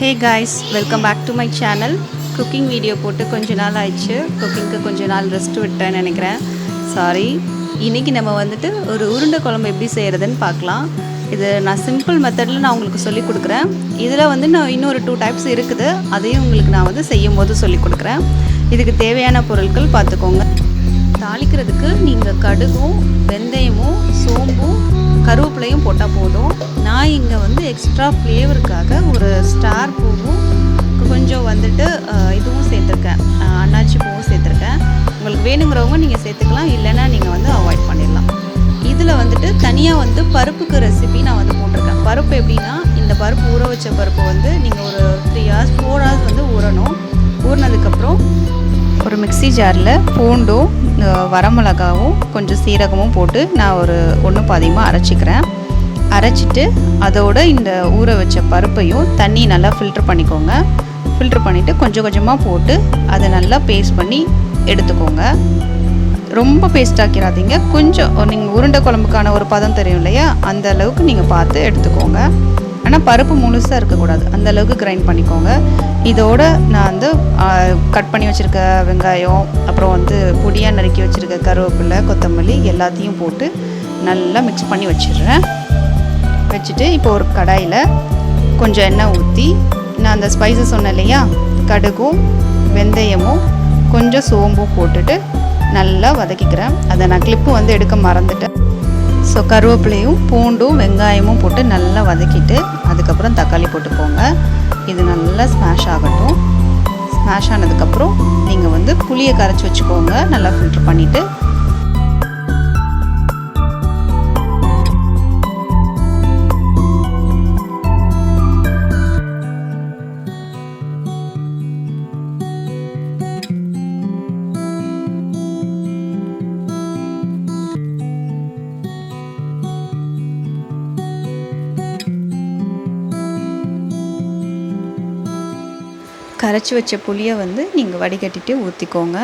Hey guys, welcome back to my channel. Cooking video போட்டு கொஞ்ச நாள் ஆயிடுச்சு. குக்கிங்க்கு கொஞ்ச நாள் ரெஸ்ட் விட்டேன்னு நினைக்கிறேன். சாரி. இன்னைக்கு நம்ம வந்துட்டு ஒரு உருண்டை குழம்பு எப்படி செய்யறதுன்னு பார்க்கலாம். இது நான் சிம்பிள் மெத்தட்ல நான் உங்களுக்கு சொல்லி கொடுக்குறேன். இதில் வந்து நான் இன்னொரு 2 டைப்ஸ் இருக்குது. அதையும் உங்களுக்கு நான் வந்து செய்யும்போது சொல்லி கொடுக்குறேன். இதுக்கு தேவையான பொருட்கள் பார்த்துக்கோங்க. தாளிக்கிறதுக்கு நீங்கள் கடுகும் வெந்தயமும் சோம்பும் கருவேப்பிலையும் போட்டால் போதும். நான் இங்கே வந்து எக்ஸ்ட்ரா ஃப்ளேவருக்காக ஒரு ஸ்டார் பூவும் கொஞ்சம் வந்துட்டு இதுவும் சேர்த்துருக்கேன், அன்னாச்சி பூவும் சேர்த்துருக்கேன். உங்களுக்கு வேணுங்கிறவங்க நீங்கள் சேர்த்துக்கலாம், இல்லைன்னா நீங்கள் வந்து அவாய்ட் பண்ணிடலாம். இதில் வந்துட்டு தனியாக வந்து பருப்புக்கு ரெசிபி நான் வந்து போட்டிருக்கேன். பருப்பு எப்படின்னா, இந்த பருப்பு ஊற வச்ச பருப்பு வந்து நீங்கள் ஒரு 3 hours 4 hours வந்து ஊறணும். ஊறினதுக்கப்புறம் ஒரு மிக்ஸி ஜாரில் பூண்டும் வரமிளகாவும் கொஞ்சம் சீரகமும் போட்டு நான் ஒரு 1 பாதியமாக அரைச்சிக்கிறேன். அரைச்சிட்டு அதோட இந்த ஊற வச்ச பருப்பையும் தண்ணி நல்லா ஃபில்ட்ரு பண்ணிக்கோங்க. ஃபில்ட்ரு பண்ணிவிட்டு கொஞ்சம் கொஞ்சமாக போட்டு அதை நல்லா பேஸ்ட் பண்ணி எடுத்துக்கோங்க. ரொம்ப பேஸ்ட் ஆக்கிடாதீங்க. கொஞ்சம் நீங்கள் உருண்டை குழம்புக்கான ஒரு பதம் தெரியும் இல்லையா, அந்த அளவுக்கு நீங்கள் பார்த்து எடுத்துக்கோங்க. ஆனால் பருப்பு முழுசாக இருக்கக்கூடாது, அந்த அளவுக்கு கிரைண்ட் பண்ணிக்கோங்க. இதோட நான் வந்து கட் பண்ணி வச்சுருக்க வெங்காயம், அப்புறம் வந்து பொடியாக நறுக்கி வச்சுருக்க கருவேப்பிலை கொத்தமல்லி எல்லாத்தையும் போட்டு நல்லா மிக்ஸ் பண்ணி வச்சிடுறேன். வச்சுட்டு இப்போ ஒரு கடாயில் கொஞ்சம் எண்ணெய் ஊற்றி நான் அந்த ஸ்பைசஸ் சொன்னேன் இல்லையா, கடுகும் வெந்தயமும் கொஞ்சம் சோம்பும் போட்டுட்டு நல்லா வதக்கிக்கிறேன். அதை நான் கிளிப்பு வந்து எடுக்க மறந்துட்டேன். ஸோ கருவேப்பிலையும் பூண்டும் வெங்காயமும் போட்டு நல்லா வதக்கிட்டு அதுக்கப்புறம் தக்காளி போட்டுக்கோங்க. இது நல்லா ஸ்மாஷ் ஆகட்டும். ஸ்மாஷ் ஆனதுக்கப்புறம் நீங்கள் வந்து புளியை கரைச்சி வச்சுக்கோங்க, நல்லா ஃபில்ட்ரு பண்ணிவிட்டு. கரைச்சி வச்ச புளியை வந்து நீங்கள் வடிகட்டிட்டு ஊற்றிக்கோங்க.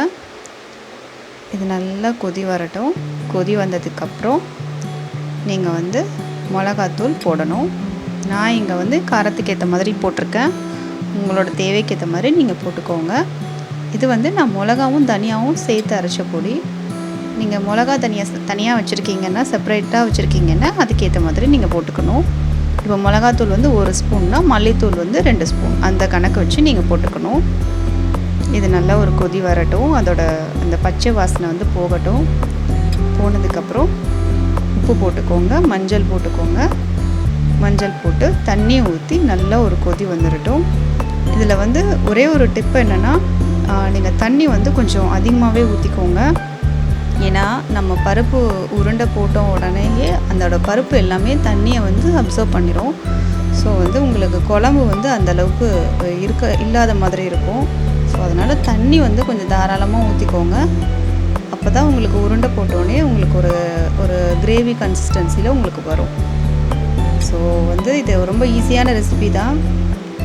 இது நல்லா கொதி வரட்டும். கொதி வந்ததுக்கப்புறம் நீங்கள் வந்து மிளகாத்தூள் போடணும். நான் இங்கே வந்து காரத்துக்கு ஏற்ற மாதிரி போட்டிருக்கேன். உங்களோட தேவைக்கு ஏற்ற மாதிரி நீங்கள் போட்டுக்கோங்க. இது வந்து நான் மிளகாவும் தனியாகவும் சேர்த்து அரைச்ச பொடி. நீங்கள் மிளகா தனியாக வச்சுருக்கீங்கன்னா, செப்பரேட்டாக வச்சுருக்கீங்கன்னா அதுக்கேற்ற மாதிரி நீங்கள் போட்டுக்கணும். இப்போ மிளகாத்தூள் வந்து 1 ஸ்பூன்னா மல்லித்தூள் வந்து 2 ஸ்பூன் அந்த கணக்கு வச்சு நீங்கள் போட்டுக்கணும். இது நல்லா ஒரு கொதி வரட்டும். அதோட அந்த பச்சை வாசனை வந்து போகட்டும். போனதுக்கப்புறம் உப்பு போட்டுக்கோங்க, மஞ்சள் போட்டுக்கோங்க. மஞ்சள் போட்டு தண்ணி ஊற்றி நல்லா ஒரு கொதி வந்துடட்டும். இதில் வந்து ஒரே ஒரு டிப்பு என்னென்னா, நீங்கள் தண்ணி வந்து கொஞ்சம் அதிகமாகவே ஊற்றிக்கோங்க. ஏன்னா நம்ம பருப்பு உருண்டை போட்டோம் உடனேயே அதோட பருப்பு எல்லாமே தண்ணியை வந்து அப்சர்வ் பண்ணிடும். ஸோ வந்து உங்களுக்கு குழம்பு வந்து அந்தளவுக்கு இல்லாத மாதிரி இருக்கும். ஸோ அதனால் தண்ணி வந்து கொஞ்சம் தாராளமாக ஊற்றிக்கோங்க. அப்போ தான் உங்களுக்கு உருண்டை போட்டோடனே உங்களுக்கு ஒரு கிரேவி கன்சிஸ்டன்சியில் உங்களுக்கு வரும். ஸோ வந்து இது ரொம்ப ஈஸியான ரெசிபி தான்.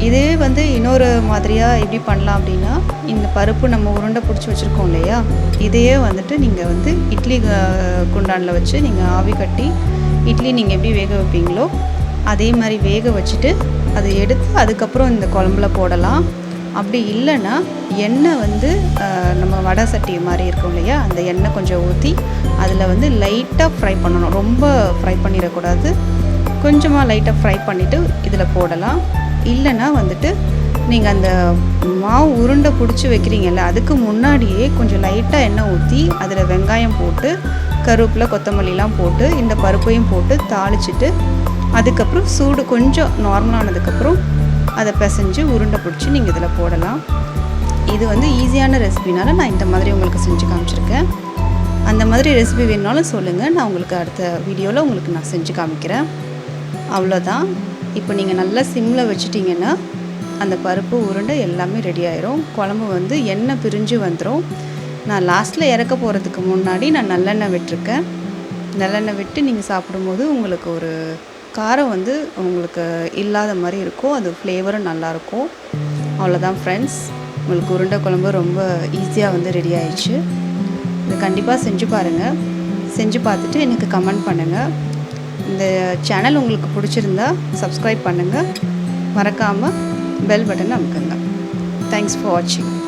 இதே வந்து இன்னொரு மாதிரியாக எப்படி பண்ணலாம் அப்படின்னா, இந்த பருப்பு நம்ம உருண்டை பிடிச்சி வச்சுருக்கோம் இல்லையா, இதையே வந்துட்டு நீங்கள் வந்து இட்லி குண்டானில் வச்சு நீங்கள் ஆவி கட்டி இட்லி நீங்கள் எப்படி வேக வைப்பீங்களோ அதே மாதிரி வேக வச்சுட்டு அதை எடுத்து அதுக்கப்புறம் இந்த குழம்புல போடலாம். அப்படி இல்லைன்னா எண்ணெய் வந்து நம்ம வடை சட்டி மாதிரி இருக்கும் இல்லையா, அந்த எண்ணெய் கொஞ்சம் ஊற்றி அதில் வந்து லைட்டாக ஃப்ரை பண்ணணும். ரொம்ப ஃப்ரை பண்ணிடக்கூடாது, கொஞ்சமாக லைட்டாக ஃப்ரை பண்ணிவிட்டு இதில் போடலாம். இல்லைன்னா வந்துட்டு நீங்கள் அந்த மாவு உருண்டை பிடிச்சி வைக்கிறீங்கல்ல, அதுக்கு முன்னாடியே கொஞ்சம் லைட்டாக எண்ணெய் ஊற்றி அதில் வெங்காயம் போட்டு கருவேப்பிலை கொத்தமல்லிலாம் போட்டு இந்த பருப்பையும் போட்டு தாளிச்சிட்டு அதுக்கப்புறம் சூடு கொஞ்சம் நார்மலானதுக்கப்புறம் அதை பிசைஞ்சு உருண்டை பிடிச்சி நீங்கள் இதில் போடலாம். இது வந்து ஈஸியான ரெசிபினால நான் இந்த மாதிரி உங்களுக்கு செஞ்சு காமிச்சிருக்கேன். அந்த மாதிரி ரெசிபி வேணுனாலும் சொல்லுங்கள், நான் உங்களுக்கு அடுத்த வீடியோவில் உங்களுக்கு நான் செஞ்சு காமிக்கிறேன். அவ்வளோதான். இப்போ நீங்கள் நல்லா சிம்மில் வச்சிட்டிங்கன்னா அந்த பருப்பு உருண்டை எல்லாமே ரெடி ஆயிரும். குழம்பு வந்து எண்ணெய் பிரிஞ்சு வந்துடும். நான் லாஸ்ட்டில் இறக்க போகிறதுக்கு முன்னாடி நான் நல்லெண்ணெய் விட்டுருக்கேன். நல்லெண்ணெய் விட்டு நீங்கள் சாப்பிடும்போது உங்களுக்கு ஒரு காரம் வந்து உங்களுக்கு இல்லாத மாதிரி இருக்கும். அது ஃப்ளேவரும் நல்லாயிருக்கும். அவ்வளோதான் ஃப்ரெண்ட்ஸ், உங்களுக்கு உருண்டை குழம்பு ரொம்ப ஈஸியாக வந்து ரெடி ஆயிடுச்சு. இது கண்டிப்பாக செஞ்சு பாருங்கள். செஞ்சு பார்த்துட்டு எனக்கு கமெண்ட் பண்ணுங்கள். இந்த சேனல் உங்களுக்கு பிடிச்சிருந்தா சப்ஸ்கிரைப் பண்ணுங்கள். மறக்காமல் பெல் பட்டன் அமுக்குங்க. தேங்க்ஸ் ஃபார் வாட்சிங்.